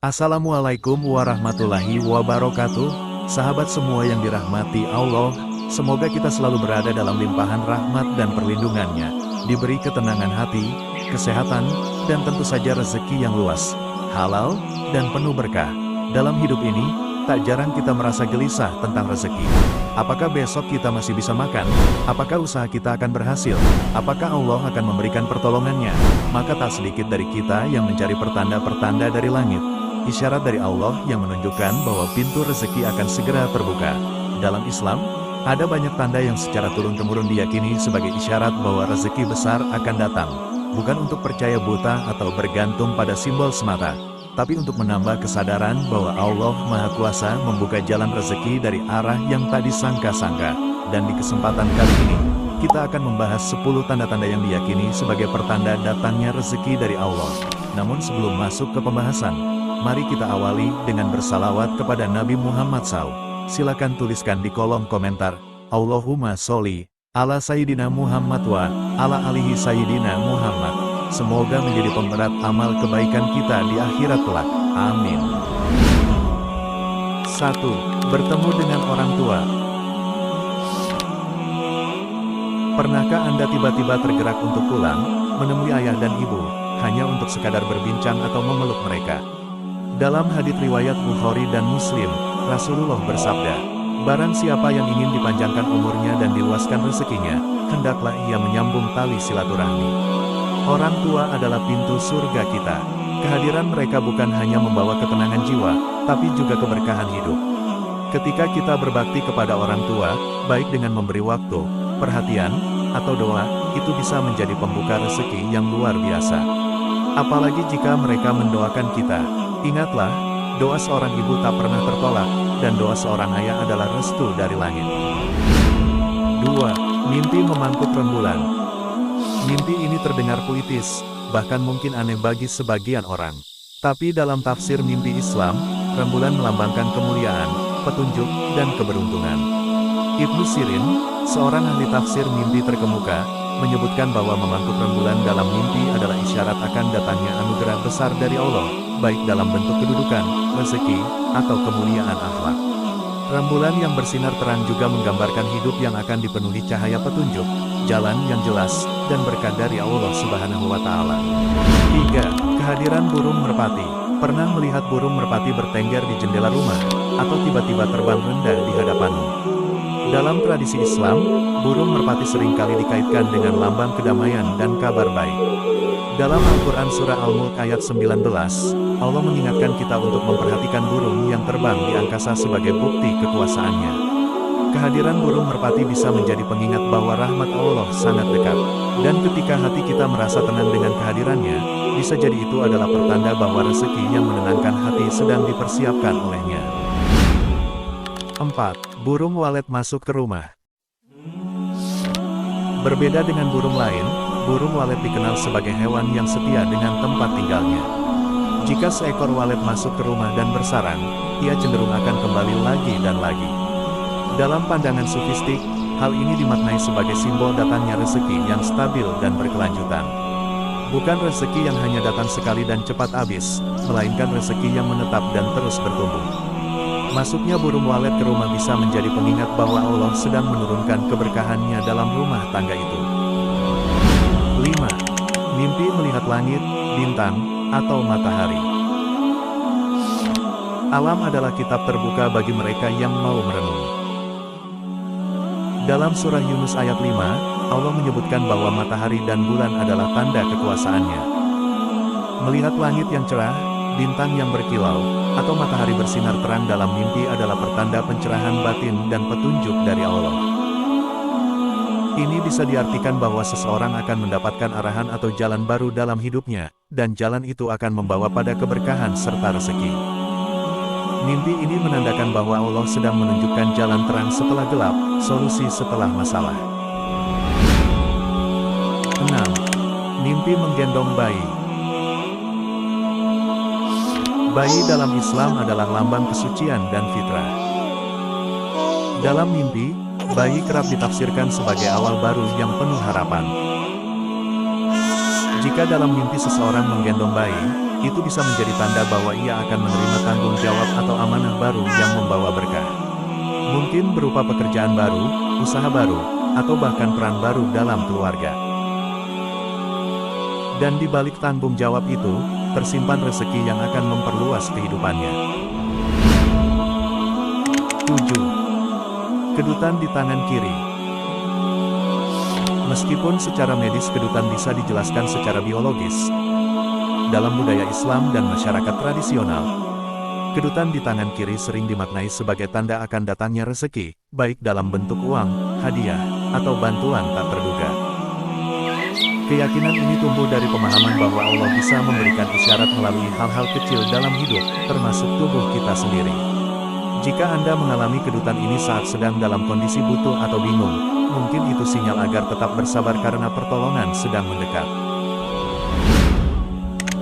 Assalamualaikum warahmatullahi wabarakatuh, sahabat semua yang dirahmati Allah, semoga kita selalu berada dalam limpahan rahmat dan perlindungannya, diberi ketenangan hati, kesehatan, dan tentu saja rezeki yang luas, halal, dan penuh berkah. Dalam hidup ini, tak jarang kita merasa gelisah tentang rezeki. Apakah besok kita masih bisa makan? Apakah usaha kita akan berhasil? Apakah Allah akan memberikan pertolongannya? Maka tak sedikit dari kita yang mencari pertanda-pertanda dari langit. Isyarat dari Allah yang menunjukkan bahwa pintu rezeki akan segera terbuka. Dalam Islam, ada banyak tanda yang secara turun-temurun diyakini sebagai isyarat bahwa rezeki besar akan datang. Bukan untuk percaya buta atau bergantung pada simbol semata, tapi untuk menambah kesadaran bahwa Allah Maha Kuasa membuka jalan rezeki dari arah yang tak disangka-sangka. Dan di kesempatan kali ini, kita akan membahas 10 tanda-tanda yang diyakini sebagai pertanda datangnya rezeki dari Allah. Namun sebelum masuk ke pembahasan, mari kita awali dengan bersalawat kepada Nabi Muhammad SAW. Silakan tuliskan di kolom komentar, Allahumma sholli ala Sayyidina Muhammad wa ala alihi Sayyidina Muhammad. Semoga menjadi pemberat amal kebaikan kita di akhirat kelak. Amin. 1. Bertemu dengan orang tua. Pernahkah Anda tiba-tiba tergerak untuk pulang, menemui ayah dan ibu, hanya untuk sekadar berbincang atau memeluk mereka? Dalam hadits riwayat Bukhari dan Muslim, Rasulullah bersabda, barang siapa yang ingin dipanjangkan umurnya dan diluaskan rezekinya, hendaklah ia menyambung tali silaturahmi. Orang tua adalah pintu surga kita. Kehadiran mereka bukan hanya membawa ketenangan jiwa, tapi juga keberkahan hidup. Ketika kita berbakti kepada orang tua, baik dengan memberi waktu, perhatian, atau doa, itu bisa menjadi pembuka rezeki yang luar biasa. Apalagi jika mereka mendoakan kita. Ingatlah, doa seorang ibu tak pernah tertolak, dan doa seorang ayah adalah restu dari langit. 2. Mimpi memangkuk rembulan. Mimpi ini terdengar puitis, bahkan mungkin aneh bagi sebagian orang. Tapi dalam tafsir mimpi Islam, rembulan melambangkan kemuliaan, petunjuk, dan keberuntungan. Ibnu Sirin, seorang ahli tafsir mimpi terkemuka, menyebutkan bahwa memangkuk rembulan dalam mimpi adalah isyarat akan datangnya anugerah besar dari Allah, baik dalam bentuk kedudukan, rezeki, atau kemuliaan akhlak. Rembulan yang bersinar terang juga menggambarkan hidup yang akan dipenuhi cahaya petunjuk, jalan yang jelas, dan berkah dari Allah Subhanahu wa Ta'ala. 3. Kehadiran burung merpati. Pernah melihat burung merpati bertengger di jendela rumah, atau tiba-tiba terbang rendah di hadapanmu? Dalam tradisi Islam, burung merpati seringkali dikaitkan dengan lambang kedamaian dan kabar baik. Dalam Al-Quran Surah Al-Mulk ayat 19, Allah mengingatkan kita untuk memperhatikan burung yang terbang di angkasa sebagai bukti kekuasaannya. Kehadiran burung merpati bisa menjadi pengingat bahwa rahmat Allah sangat dekat. Dan ketika hati kita merasa tenang dengan kehadirannya, bisa jadi itu adalah pertanda bahwa rezeki yang menenangkan hati sedang dipersiapkan olehnya. 4. Burung walet masuk ke rumah. Berbeda dengan burung lain, burung walet dikenal sebagai hewan yang setia dengan tempat tinggalnya. Jika seekor walet masuk ke rumah dan bersarang, ia cenderung akan kembali lagi dan lagi. Dalam pandangan sufistik, hal ini dimaknai sebagai simbol datangnya rezeki yang stabil dan berkelanjutan. Bukan rezeki yang hanya datang sekali dan cepat habis, melainkan rezeki yang menetap dan terus bertumbuh. Masuknya burung walet ke rumah bisa menjadi pengingat bahwa Allah sedang menurunkan keberkahannya dalam rumah tangga itu. 5. Mimpi melihat langit, bintang, atau matahari. Alam adalah kitab terbuka bagi mereka yang mau merenung. Dalam surah Yunus ayat 5, Allah menyebutkan bahwa matahari dan bulan adalah tanda kekuasaannya. Melihat langit yang cerah, bintang yang berkilau, atau matahari bersinar terang dalam mimpi adalah pertanda pencerahan batin dan petunjuk dari Allah. Ini bisa diartikan bahwa seseorang akan mendapatkan arahan atau jalan baru dalam hidupnya, dan jalan itu akan membawa pada keberkahan serta rezeki. Mimpi ini menandakan bahwa Allah sedang menunjukkan jalan terang setelah gelap, solusi setelah masalah. 6. Mimpi menggendong bayi. Bayi dalam Islam adalah lambang kesucian dan fitrah. Dalam mimpi, bayi kerap ditafsirkan sebagai awal baru yang penuh harapan. Jika dalam mimpi seseorang menggendong bayi, itu bisa menjadi tanda bahwa ia akan menerima tanggung jawab atau amanah baru yang membawa berkah. Mungkin berupa pekerjaan baru, usaha baru, atau bahkan peran baru dalam keluarga. Dan di balik tanggung jawab itu, tersimpan rezeki yang akan memperluas kehidupannya. 7. Kedutan di tangan kiri. Meskipun secara medis kedutan bisa dijelaskan secara biologis, dalam budaya Islam dan masyarakat tradisional, kedutan di tangan kiri sering dimaknai sebagai tanda akan datangnya rezeki, baik dalam bentuk uang, hadiah, atau bantuan tak terduga. Keyakinan ini tumbuh dari pemahaman bahwa Allah bisa memberikan isyarat melalui hal-hal kecil dalam hidup, termasuk tubuh kita sendiri. Jika Anda mengalami kedutan ini saat sedang dalam kondisi butuh atau bingung, mungkin itu sinyal agar tetap bersabar karena pertolongan sedang mendekat.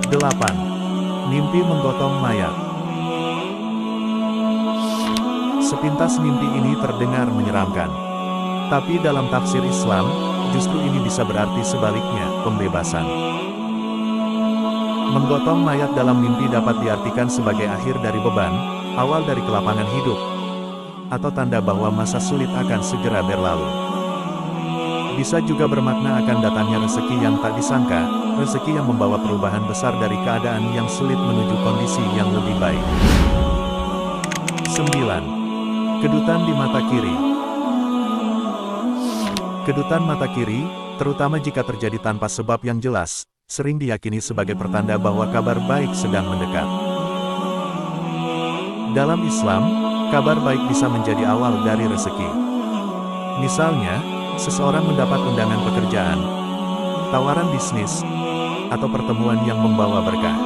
8. Mimpi menggotong mayat. Sepintas mimpi ini terdengar menyeramkan. Tapi dalam tafsir Islam, justru ini bisa berarti sebaliknya, pembebasan. Menggotong mayat dalam mimpi dapat diartikan sebagai akhir dari beban, awal dari kelapangan hidup, atau tanda bahwa masa sulit akan segera berlalu. Bisa juga bermakna akan datangnya rezeki yang tak disangka, rezeki yang membawa perubahan besar dari keadaan yang sulit menuju kondisi yang lebih baik. 9. Kedutan di mata kiri. Kedutan mata kiri, terutama jika terjadi tanpa sebab yang jelas, sering diyakini sebagai pertanda bahwa kabar baik sedang mendekat. Dalam Islam, kabar baik bisa menjadi awal dari rezeki. Misalnya, seseorang mendapat undangan pekerjaan, tawaran bisnis, atau pertemuan yang membawa berkah.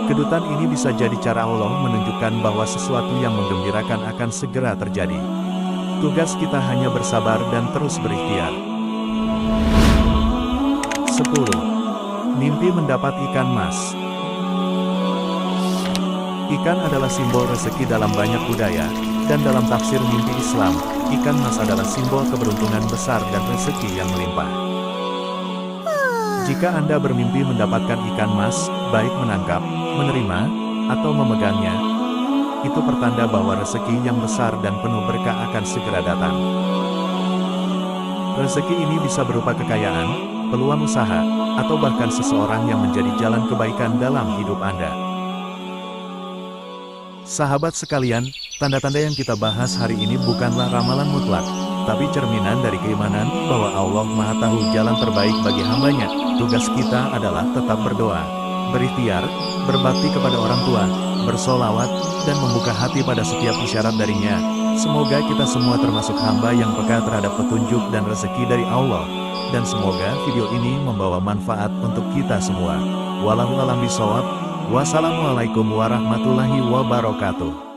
Kedutan ini bisa jadi cara Allah menunjukkan bahwa sesuatu yang menggembirakan akan segera terjadi. Tugas kita hanya bersabar dan terus berikhtiar. 10. Mimpi mendapat ikan mas. Ikan adalah simbol rezeki dalam banyak budaya, dan dalam tafsir mimpi Islam, ikan mas adalah simbol keberuntungan besar dan rezeki yang melimpah. Jika Anda bermimpi mendapatkan ikan mas, baik menangkap, menerima, atau memegangnya, itu pertanda bahwa rezeki yang besar dan penuh berkah akan segera datang. Rezeki ini bisa berupa kekayaan, peluang usaha, atau bahkan seseorang yang menjadi jalan kebaikan dalam hidup Anda. Sahabat sekalian, tanda-tanda yang kita bahas hari ini bukanlah ramalan mutlak, tapi cerminan dari keimanan bahwa Allah Maha Tahu jalan terbaik bagi hambanya. Tugas kita adalah tetap berdoa, berikhtiar, berbakti kepada orang tua, bersolawat, dan membuka hati pada setiap isyarat darinya. Semoga kita semua termasuk hamba yang peka terhadap petunjuk dan rezeki dari Allah. Dan semoga video ini membawa manfaat untuk kita semua. Wallahu a'lam bishawab. Wassalamualaikum warahmatullahi wabarakatuh.